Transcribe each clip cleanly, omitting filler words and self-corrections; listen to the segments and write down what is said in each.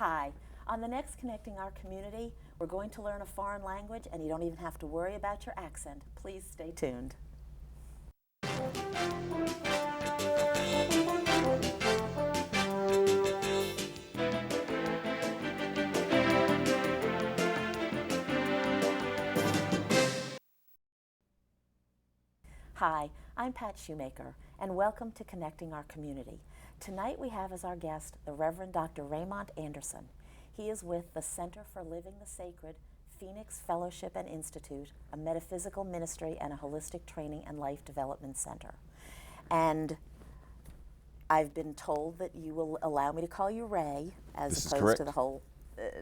Hi. On the next Connecting Our Community, we're going to learn a foreign language, and you don't even have to worry about your accent. Please stay tuned. Hi, I'm Pat Shoemaker, and welcome to Connecting Our Community. Tonight we have as our guest the Reverend Dr. Raymont Anderson. He is with the Center for Living the Sacred, Phoenix Fellowship and Institute, a metaphysical ministry and a holistic training and life development center. And I've been told that you will allow me to call you Ray, as opposed to the whole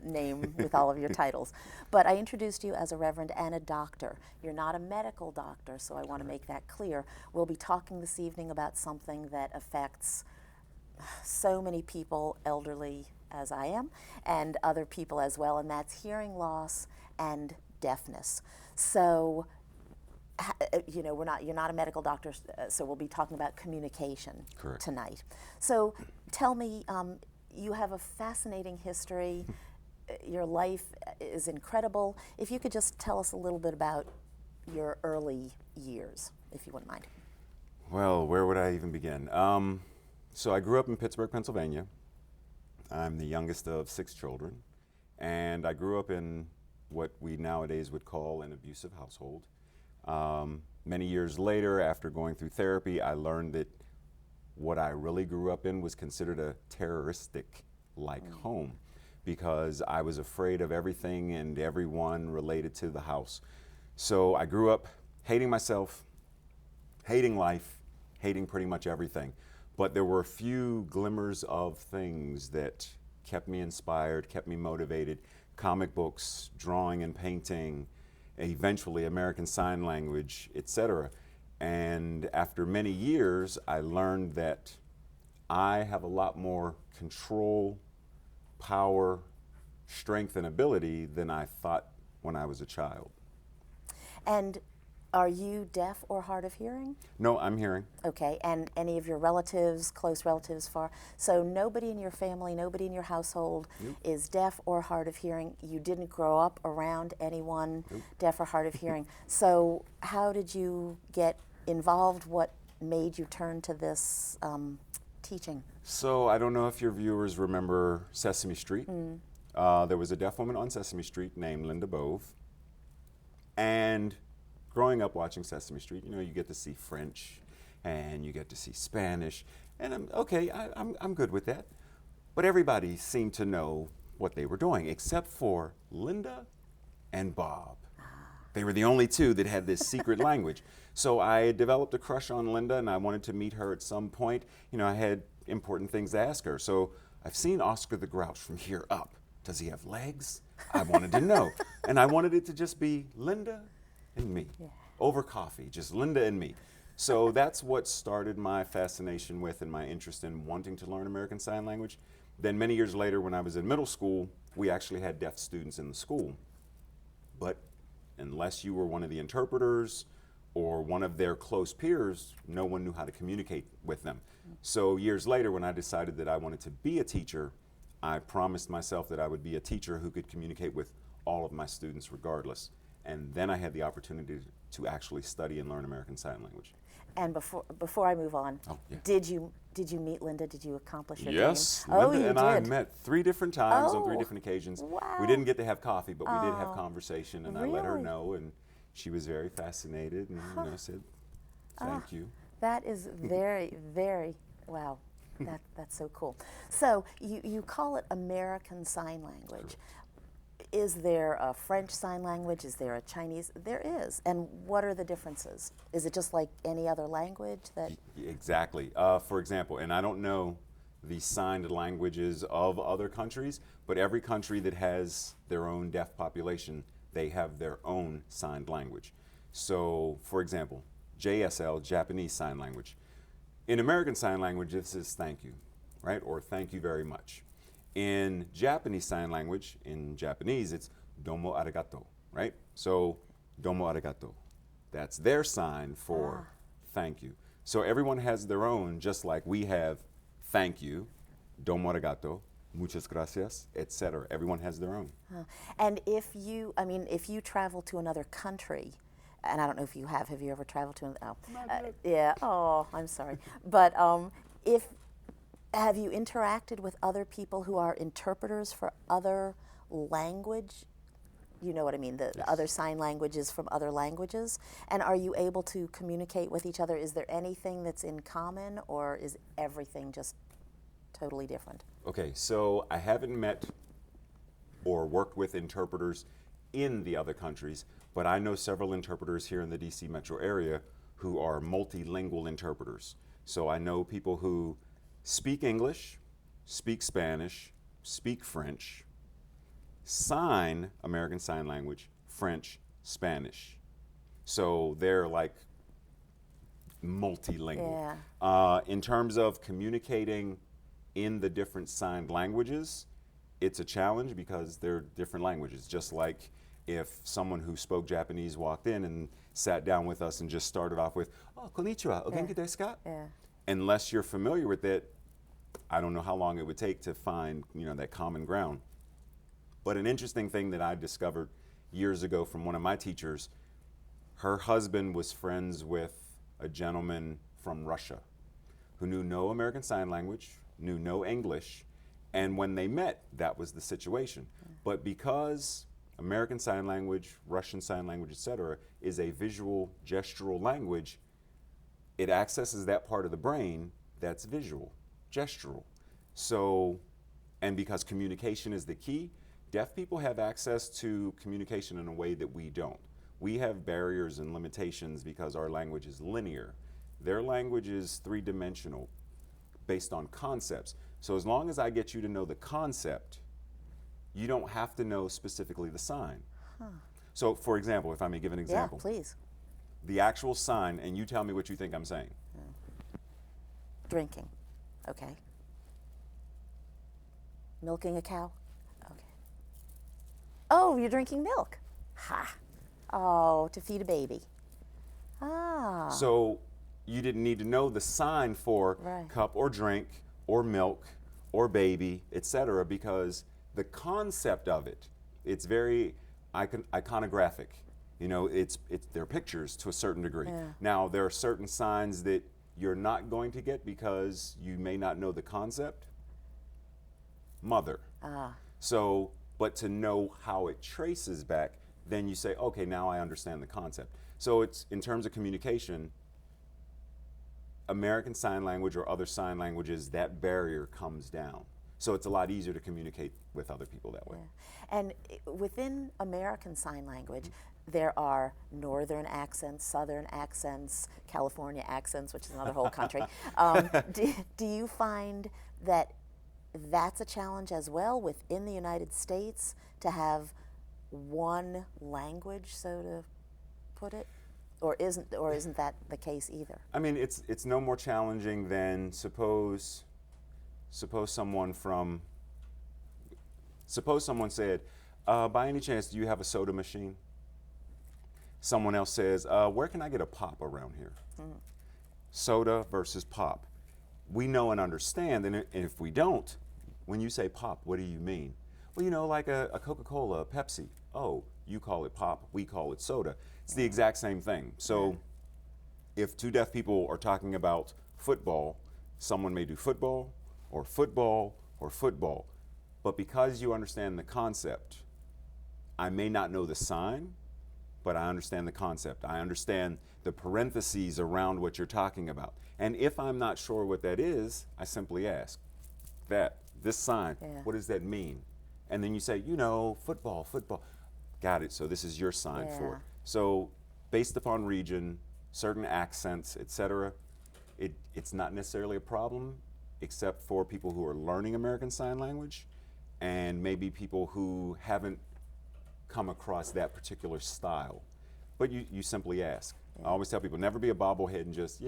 name with all of your titles. But I introduced you as a reverend and a doctor. You're not a medical doctor, so I want to make that clear. We'll be talking this evening about something that affects so many people, elderly as I am, and other people as well, and that's hearing loss and deafness. So, you know, you're not a medical doctor, so we'll be talking about communication tonight. So tell me, you have a fascinating history. Your life is incredible. If you could just tell us a little bit about your early years, if you wouldn't mind. Well, where would I even begin? So I grew up in Pittsburgh, Pennsylvania. I'm the youngest of 6 children, and I grew up in what we nowadays would call an abusive household. Many years later, after going through therapy, I learned that what I really grew up in was considered a terroristic-like home, because I was afraid of everything and everyone related to the house. So I grew up hating myself, hating life, hating pretty much everything. But there were a few glimmers of things that kept me inspired, kept me motivated. Comic books, drawing and painting, eventually American Sign Language, etc. And after many years, I learned that I have a lot more control, power, strength, and ability than I thought when I was a child. And are you deaf or hard of hearing? No, I'm hearing. Okay, and any of your relatives, close relatives, far? So nobody in your family, nobody in your household is deaf or hard of hearing. You didn't grow up around anyone deaf or hard of hearing. So how did you get involved? What made you turn to this teaching? So I don't know if your viewers remember Sesame Street. There was a deaf woman on Sesame Street named Linda Bove. And growing up watching Sesame Street, you know, you get to see French and you get to see Spanish, and I'm good with that. But everybody seemed to know what they were doing, except for Linda and Bob. They were the only two that had this secret language. So I developed a crush on Linda, and I wanted to meet her at some point. You know, I had important things to ask her. So I've seen Oscar the Grouch from here up. Does he have legs? I wanted to know. And I wanted it to just be Linda and me, over coffee, just Linda and me. So that's what started my fascination with and my interest in wanting to learn American Sign Language. Then many years later, when I was in middle school, we actually had deaf students in the school. But unless you were one of the interpreters or one of their close peers, no one knew how to communicate with them. So years later, when I decided that I wanted to be a teacher, I promised myself that I would be a teacher who could communicate with all of my students regardless. And then I had the opportunity to actually study and learn American Sign Language. And before I move on, did you meet Linda? Did you accomplish your dream? Yes, Linda and I met 3 different times on 3 different occasions. Wow. We didn't get to have coffee, but we did have conversation, and I let her know, and she was very fascinated, and you know, said, thank you. That is very, very, wow. That's so cool. So you call it American Sign Language. Correct. Is there a French Sign Language? Is there a Chinese? There is. And what are the differences? Is it just like any other language that? Exactly. For example, and I don't know the signed languages of other countries, but every country that has their own deaf population, they have their own signed language. So, for example, JSL, Japanese Sign Language. In American Sign Language, this is thank you, right? Or thank you very much. In Japanese Sign Language, in Japanese, it's domo arigato, right? So, domo arigato. That's their sign for thank you. So everyone has their own, just like we have thank you, domo arigato, muchas gracias, etc. Everyone has their own. And if you travel to another country, and I don't know if you have you ever traveled to, yeah, oh, I'm sorry. But have you interacted with other people who are interpreters for other language? You know what I mean, the Yes. other sign languages from other languages? And are you able to communicate with each other? Is there anything that's in common, or is everything just totally different? Okay, so I haven't met or worked with interpreters in the other countries, but I know several interpreters here in the DC metro area who are multilingual interpreters. So I know people who speak English, speak Spanish, speak French, American Sign Language, French, Spanish. So they're like multilingual. In terms of communicating in the different signed languages, it's a challenge because they're different languages. Just like if someone who spoke Japanese walked in and sat down with us and just started off with, "Oh, konnichiwa, o genki desu ka?" Yeah. Unless you're familiar with it, I don't know how long it would take to find, that common ground. But an interesting thing that I discovered years ago from one of my teachers, her husband was friends with a gentleman from Russia who knew no American Sign Language, knew no English, and when they met, that was the situation. But because American Sign Language, Russian Sign Language, etc., is a visual gestural language, it accesses that part of the brain that's visual, gestural. So, and because communication is the key, deaf people have access to communication in a way that we don't. We have barriers and limitations because our language is linear. Their language is three-dimensional, based on concepts. So as long as I get you to know the concept, you don't have to know specifically the sign. So for example, if I may give an example. Yeah, please. The actual sign, and you tell me what you think I'm saying. Drinking. Okay. Milking a cow. Okay. Oh, you're drinking milk. Ha. Oh, to feed a baby. Ah. So you didn't need to know the sign for Right. cup or drink or milk or baby, etc., because the concept of it's very iconographic. They're pictures to a certain degree. Yeah. Now, there are certain signs that you're not going to get because you may not know the concept. Mother. So, but to know how it traces back, then you say, okay, now I understand the concept. So it's, in terms of communication, American Sign Language or other sign languages, that barrier comes down. So it's a lot easier to communicate with other people that way. Yeah. And within American Sign Language, there are northern accents, southern accents, California accents, which is another whole country. Do you find that that's a challenge as well within the United States to have one language, so to put it? Or isn't that the case either? I mean, it's no more challenging than suppose someone said, by any chance, do you have a soda machine? Someone else says, where can I get a pop around here? Soda versus pop. We know and understand, and if we don't, when you say pop, what do you mean? Well, like a Coca-Cola, a Pepsi. Oh, you call it pop, we call it soda. It's the exact same thing. So if two deaf people are talking about football, someone may do football or football or football. But because you understand the concept, I may not know the sign, but I understand the concept. I understand the parentheses around what you're talking about. And if I'm not sure what that is, I simply ask, this sign, what does that mean? And then you say, football. Got it, so this is your sign for it. So based upon region, certain accents, etc., it's not necessarily a problem, except for people who are learning American Sign Language and maybe people who haven't come across that particular style. But you simply ask. I always tell people, never be a bobblehead and just,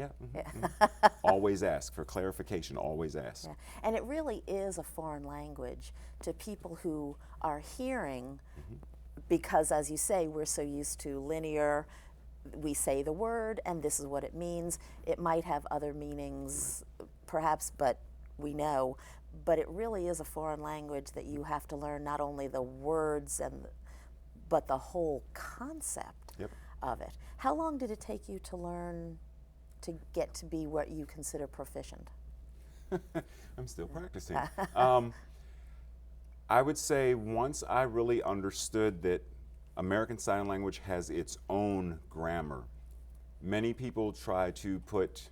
always ask. For clarification, always ask. Yeah. And it really is a foreign language to people who are hearing, because as you say, we're so used to linear, we say the word and this is what it means. It might have other meanings perhaps, but we know, but it really is a foreign language that you have to learn not only the words but the whole concept Yep. of it. How long did it take you to learn to get to be what you consider proficient? I'm still practicing. I would say once I really understood that American Sign Language has its own grammar. Many people try to put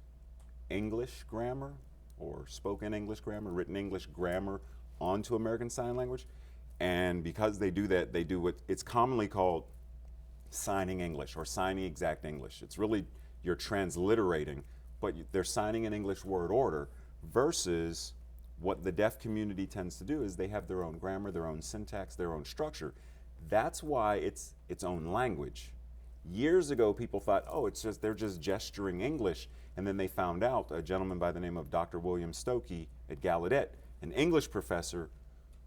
English grammar or spoken English grammar, written English grammar onto American Sign Language. And because they do that, they do what it's commonly called signing English or signing exact English. It's really, you're transliterating, but they're signing an English word order versus what the deaf community tends to do is they have their own grammar, their own syntax, their own structure. That's why it's its own language. Years ago, people thought, oh, they're just gesturing English, and then they found out a gentleman by the name of Dr. William Stokey at Gallaudet, an English professor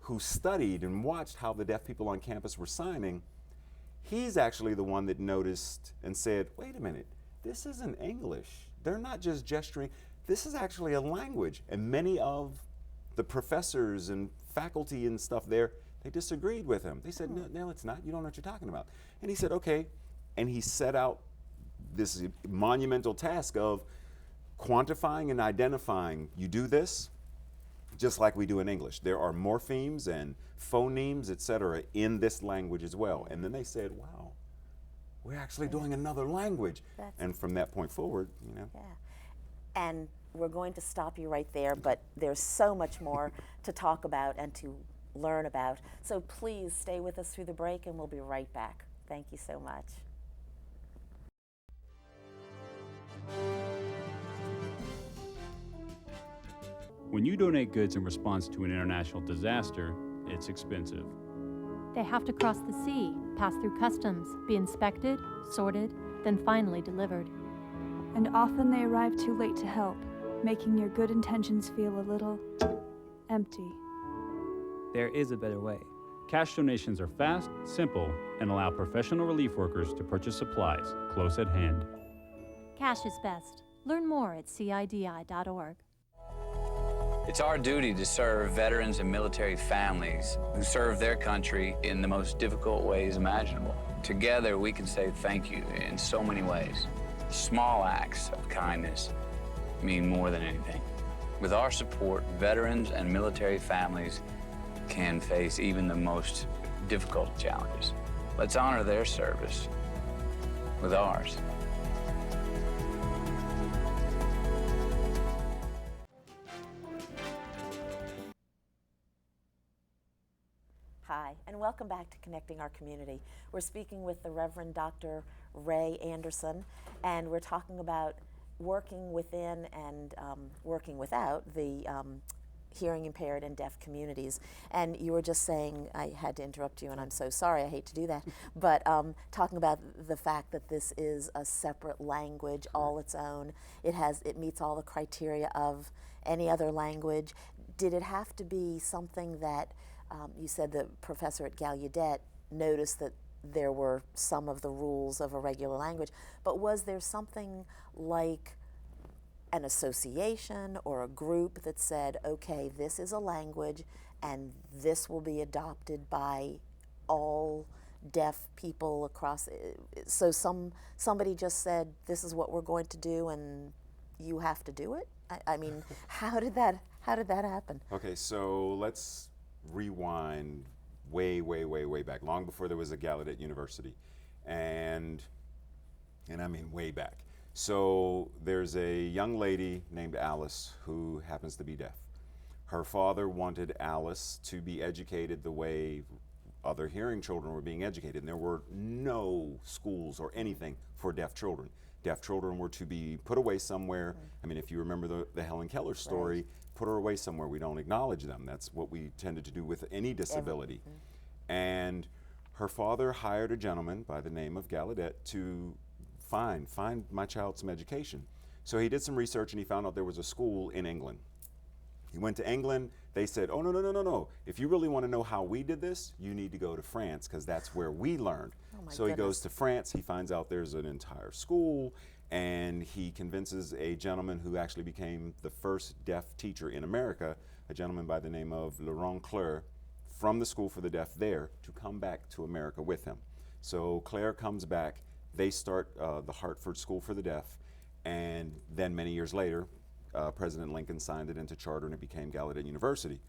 who studied and watched how the deaf people on campus were signing. He's actually the one that noticed and said, wait a minute, this isn't English. They're not just gesturing. This is actually a language. And many of the professors and faculty and stuff there, they disagreed with him. They said, no, it's not. You don't know what you're talking about. And he said, okay. And he set out this monumental task of quantifying and identifying. You do this just like we do in English. There are morphemes and phonemes, et cetera, in this language as well. And then they said, wow, we're actually doing another language. And from that point forward, you know. Yeah. And we're going to stop you right there, but there's so much more to talk about and to learn about. So please stay with us through the break and we'll be right back. Thank you so much. When you donate goods in response to an international disaster, it's expensive. They have to cross the sea, pass through customs, be inspected, sorted, then finally delivered. And often they arrive too late to help, making your good intentions feel a little empty. There is a better way. Cash donations are fast, simple, and allow professional relief workers to purchase supplies close at hand. Cash is best. Learn more at CIDI.org. It's our duty to serve veterans and military families who serve their country in the most difficult ways imaginable. Together, we can say thank you in so many ways. Small acts of kindness mean more than anything. With our support, veterans and military families can face even the most difficult challenges. Let's honor their service with ours. Hi, and welcome back to Connecting Our Community. We're speaking with the Reverend Dr. Ray Anderson, and we're talking about working within and working without the hearing impaired and deaf communities. And you were just saying, I had to interrupt you, and I'm so sorry, I hate to do that, but talking about the fact that this is a separate language, all its own. It meets all the criteria of any other language. Did it have to be something that you said the professor at Gallaudet noticed that there were some of the rules of a regular language, but was there something like an association or a group that said, okay, this is a language and this will be adopted by all deaf people across, so somebody just said, this is what we're going to do and you have to do it? I mean, how did that happen? Okay, so let's rewind way back, long before there was a Gallaudet University, and I mean way back. So there's a young lady named Alice who happens to be deaf. Her father wanted Alice to be educated the way other hearing children were being educated, and there were no schools or anything for deaf children. Deaf children were to be put away somewhere. I mean, if you remember the Helen Keller story, right. Put her away somewhere. We don't acknowledge them. That's what we tended to do with any disability. And her father hired a gentleman by the name of Gallaudet to find my child some education. So he did some research and he found out there was a school in England. He went to England. They said, oh, no. If you really want to know how we did this, you need to go to France because that's where we learned. So he goes to France. He finds out there's an entire school and he convinces a gentleman who actually became the first deaf teacher in America, a gentleman by the name of Laurent Clerc, from the School for the Deaf there, to come back to America with him. So Claire comes back, they start the Hartford School for the Deaf, and then many years later, President Lincoln signed it into charter and it became Gallaudet University.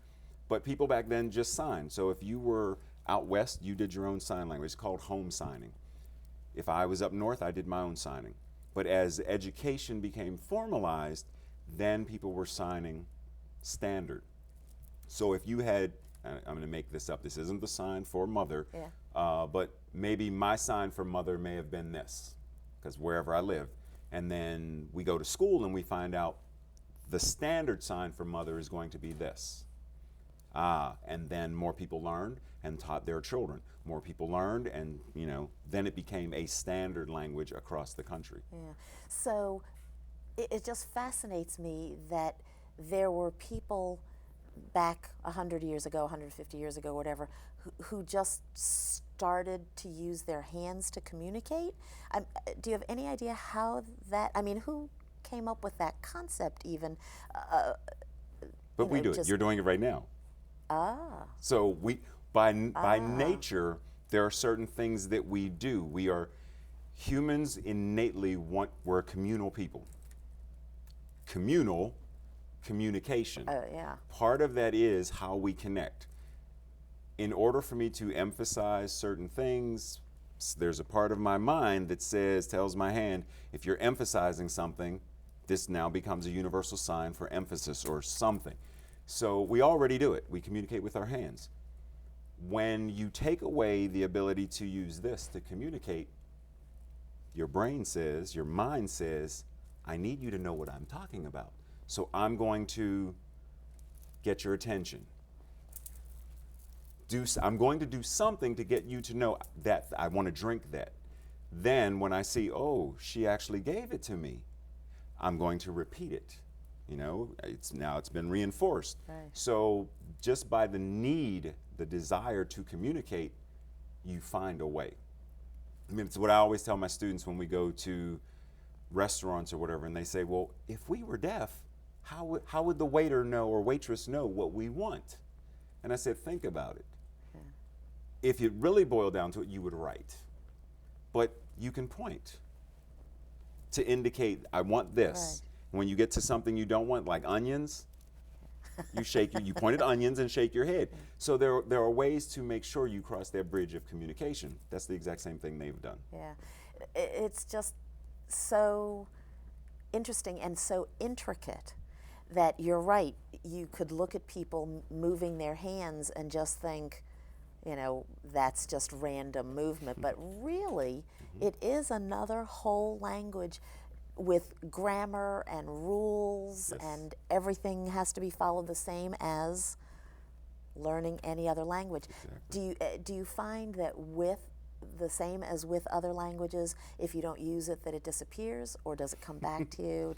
But people back then just signed. So if you were out west, you did your own sign language. It's called home signing. If I was up north, I did my own signing. But as education became formalized, then people were signing standard. So if you had, I'm going to make this up, this isn't the sign for mother, but maybe my sign for mother may have been this, because wherever I lived. And then we go to school and we find out the standard sign for mother is going to be this. And then more people learned and taught their children. More people learned, and then it became a standard language across the country. Yeah. So it just fascinates me that there were people back 100 years ago, 150 years ago, whatever, who just started to use their hands to communicate. Do you have any idea how that, who came up with that concept even? But we do it. You're doing it right now. So by nature, there are certain things that we do. Humans innately we're communal people. Communal communication. Part of that is how we connect. In order for me to emphasize certain things, there's a part of my mind that tells my hand, if you're emphasizing something, this now becomes a universal sign for emphasis or something. So we already do it. We communicate with our hands. When you take away the ability to use this to communicate, your brain says, your mind says, I need you to know what I'm talking about. So I'm going to get your attention. I'm going to do something to get you to know that I want to drink that. Then when I see, oh, she actually gave it to me, I'm going to repeat it. It's been reinforced. Right. So just by the desire to communicate, you find a way. It's what I always tell my students when we go to restaurants or whatever, and they say, well, if we were deaf, how would the waiter know or waitress know what we want? And I said, think about it. Yeah. If it really boiled down to it, you would write. But you can point to indicate, I want this. Right. When you get to something you don't want, like onions, you point at onions and shake your head. So there are ways to make sure you cross that bridge of communication. That's the exact same thing they've done. Yeah, it's just so interesting and so intricate that you're right. You could look at people moving their hands and just think, that's just random movement. But really, it is another whole language with grammar and rules, and everything has to be followed the same as learning any other language. Exactly. Do you find that with the same as with other languages, if you don't use it, that it disappears, or does it come back to you?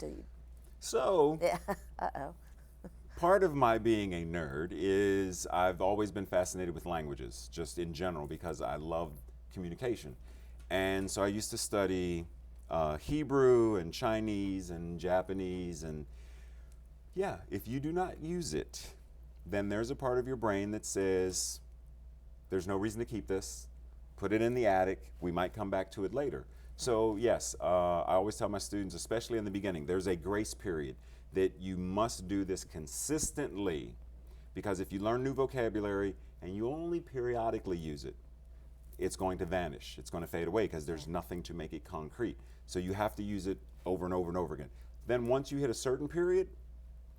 So, part of my being a nerd is I've always been fascinated with languages, just in general, because I love communication. And so I used to study Hebrew and Chinese and Japanese, and if you do not use it, then there's a part of your brain that says, there's no reason to keep this, put it in the attic, we might come back to it later. So yes, I always tell my students, especially in the beginning, there's a grace period that you must do this consistently, because if you learn new vocabulary and you only periodically use it, it's going to vanish. It's going to fade away because there's nothing to make it concrete. So you have to use it over and over and over again. Then once you hit a certain period,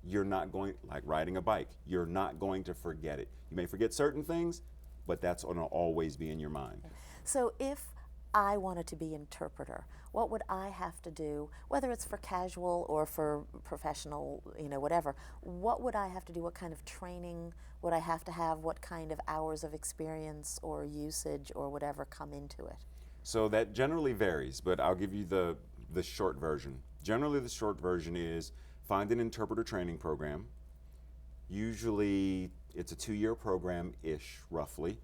you're not going, like riding a bike, you're not going to forget it. You may forget certain things, but that's going to always be in your mind. So if I wanted to be interpreter, what would I have to do, whether it's for casual or for professional, whatever, what would I have to do? What kind of training would I have to have? What kind of hours of experience or usage or whatever come into it? So that generally varies, but I'll give you the short version. Generally, the short version is find an interpreter training program. Usually, it's a 2-year program-ish, roughly.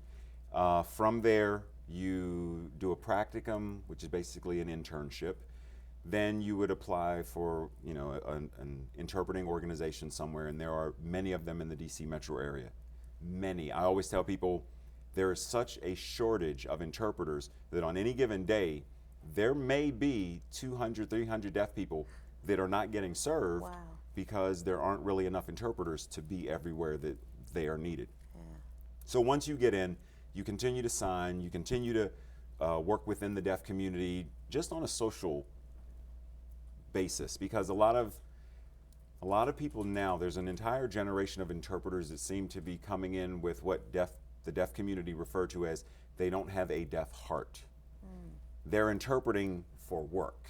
From there, you do a practicum, which is basically an internship. then you would apply for, you know, an interpreting organization somewhere, and there are many of them in the DC metro area. Many. I always tell people there is such a shortage of interpreters that on any given day, there may be 200, 300 deaf people that are not getting served. Wow. Because there aren't really enough interpreters to be everywhere that they are needed. Yeah. So once you get in, you continue to sign, you continue to work within the deaf community just on a social basis, because a lot of people now, there's an entire generation of interpreters that seem to be coming in with what the deaf community refer to as they don't have a deaf heart. They're interpreting for work,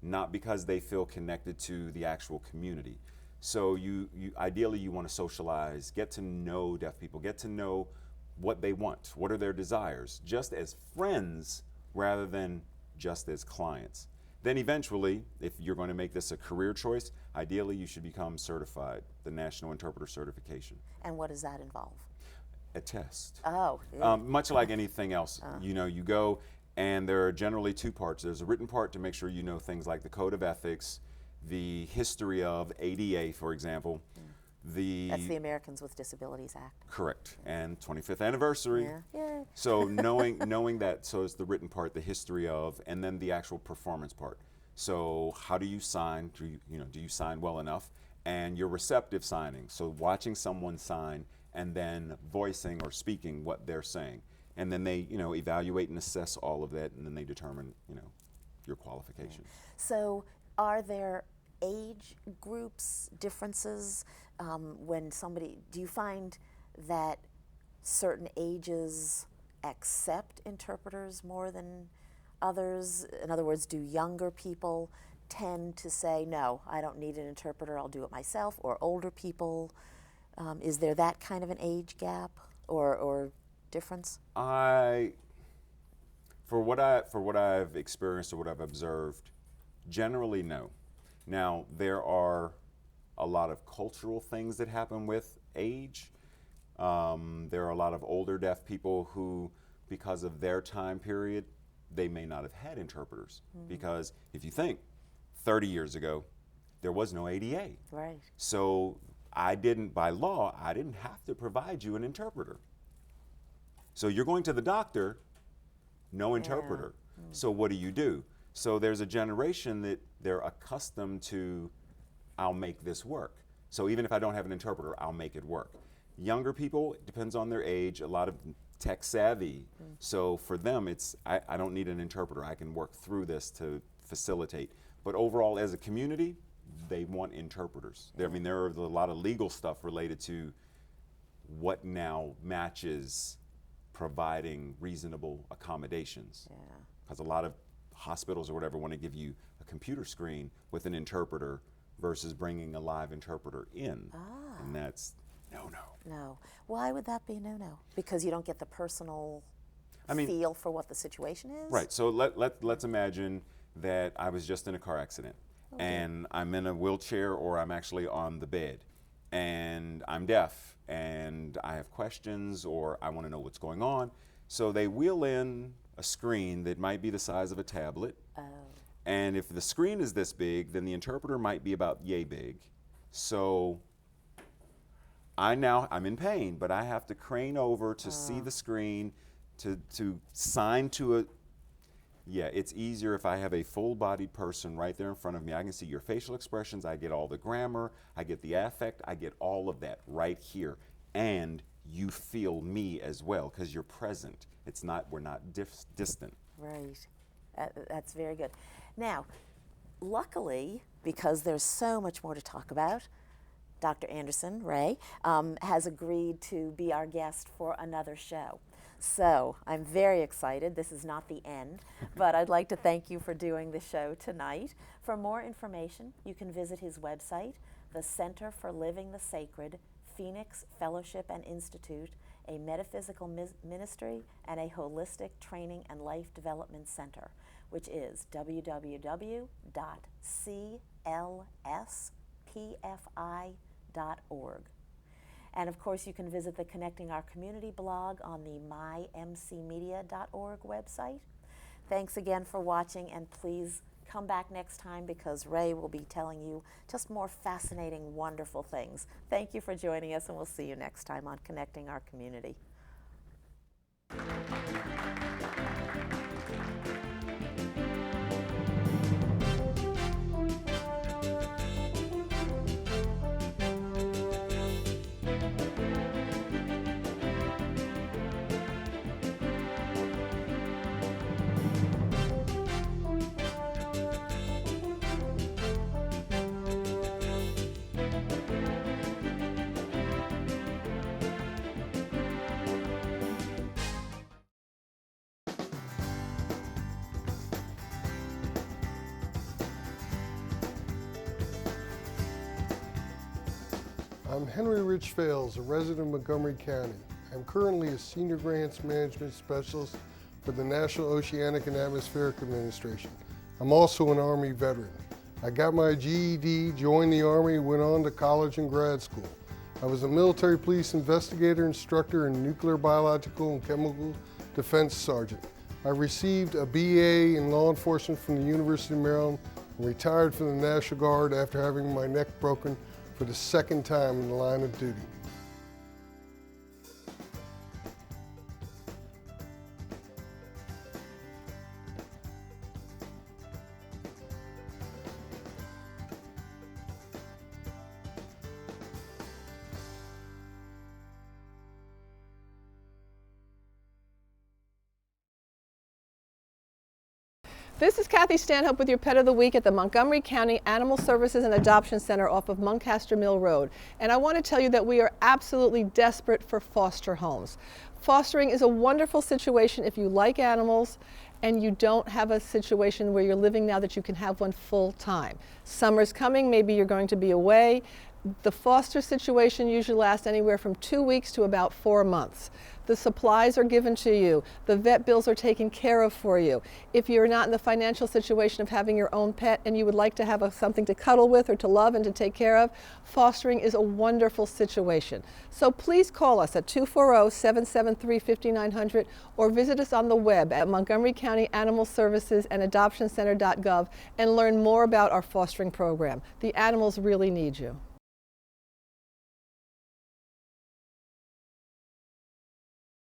not because they feel connected to the actual community. So you ideally you want to socialize, get to know deaf people, get to know what they want, what are their desires, just as friends rather than just as clients. Then eventually, if you're going to make this a career choice, ideally you should become certified, the National Interpreter Certification. And what does that involve? A test. Oh. Yeah. Much like anything else, you know, you go and there are generally two parts. There's a written part to make sure you know things like the Code of Ethics, the history of ADA, for example. That's the Americans with Disabilities Act. Correct, and 25th anniversary. Yeah. Yeah. So knowing that, so it's the written part, the history of, and then the actual performance part. So how do you sign? Do you sign well enough? And your receptive signing. So watching someone sign and then voicing or speaking what they're saying, and then they evaluate and assess all of that, and then they determine your qualification. So are there age groups differences when somebody, do you find that certain ages accept interpreters more than others? In other words, do younger people tend to say, no, I don't need an interpreter, I'll do it myself, or older people? Is there that kind of an age gap or difference? For what I've experienced or what I've observed, generally no. Now, there are a lot of cultural things that happen with age. There are a lot of older deaf people who, because of their time period, they may not have had interpreters. Because if you think, 30 years ago, there was no ADA. Right. So by law, I didn't have to provide you an interpreter. So you're going to the doctor, no interpreter. So what do? So there's a generation that they're accustomed to, I'll make this work. So even if I don't have an interpreter, I'll make it work. Younger people, it depends on their age, a lot of tech savvy. So for them, it's, I don't need an interpreter. I can work through this to facilitate. But overall, as a community, they want interpreters. I mean, there are a lot of legal stuff related to what now matches providing reasonable accommodations. Yeah. Because a lot of hospitals or whatever want to give you a computer screen with an interpreter versus bringing a live interpreter in. And that's no. No. Why would that be a no-no? Because you don't get the personal feel for what the situation is? Right. So let's imagine that I was just in a car accident. Okay. And I'm in a wheelchair or I'm actually on the bed and I'm deaf and I have questions or I want to know what's going on. So they wheel in a screen that might be the size of a tablet. And if the screen is this big, then the interpreter might be about yay big. So I'm in pain, but I have to crane over to see the screen, to sign to it. Yeah, it's easier if I have a full-bodied person right there in front of me. I can see your facial expressions, I get all the grammar, I get the affect, I get all of that right here. And you feel me as well, because you're present. We're not distant. Right. That's very good. Now, luckily, because there's so much more to talk about, Dr. Anderson, Ray, has agreed to be our guest for another show. So I'm very excited. This is not the end, but I'd like to thank you for doing the show tonight. For more information, you can visit his website, the Center for Living the Sacred, Phoenix Fellowship and Institute, a metaphysical ministry and a holistic training and life development center, which is www.clspfi.org. And of course, you can visit the Connecting Our Community blog on the mymcmedia.org website. Thanks again for watching, and please Come back next time because Ray will be telling you just more fascinating, wonderful things. Thank you for joining us, and we'll see you next time on Connecting Our Community. I'm Henry Rich Fales, a resident of Montgomery County. I'm currently a Senior Grants Management Specialist for the National Oceanic and Atmospheric Administration. I'm also an Army veteran. I got my GED, joined the Army, went on to college and grad school. I was a military police investigator instructor and nuclear, biological, and chemical defense sergeant. I received a BA in law enforcement from the University of Maryland and retired from the National Guard after having my neck broken for the second time in the line of duty. This is Kathy Stanhope with your Pet of the Week at the Montgomery County Animal Services and Adoption Center off of Muncaster Mill Road. And I want to tell you that we are absolutely desperate for foster homes. Fostering is a wonderful situation if you like animals and you don't have a situation where you're living now that you can have one full time. Summer's coming, maybe you're going to be away. The foster situation usually lasts anywhere from 2 weeks to about 4 months. The supplies are given to you. The vet bills are taken care of for you. If you're not in the financial situation of having your own pet and you would like to have something to cuddle with or to love and to take care of, fostering is a wonderful situation. So please call us at 240-773-5900 or visit us on the web at Montgomery County Animal Services and Adoption Center.gov and learn more about our fostering program. The animals really need you.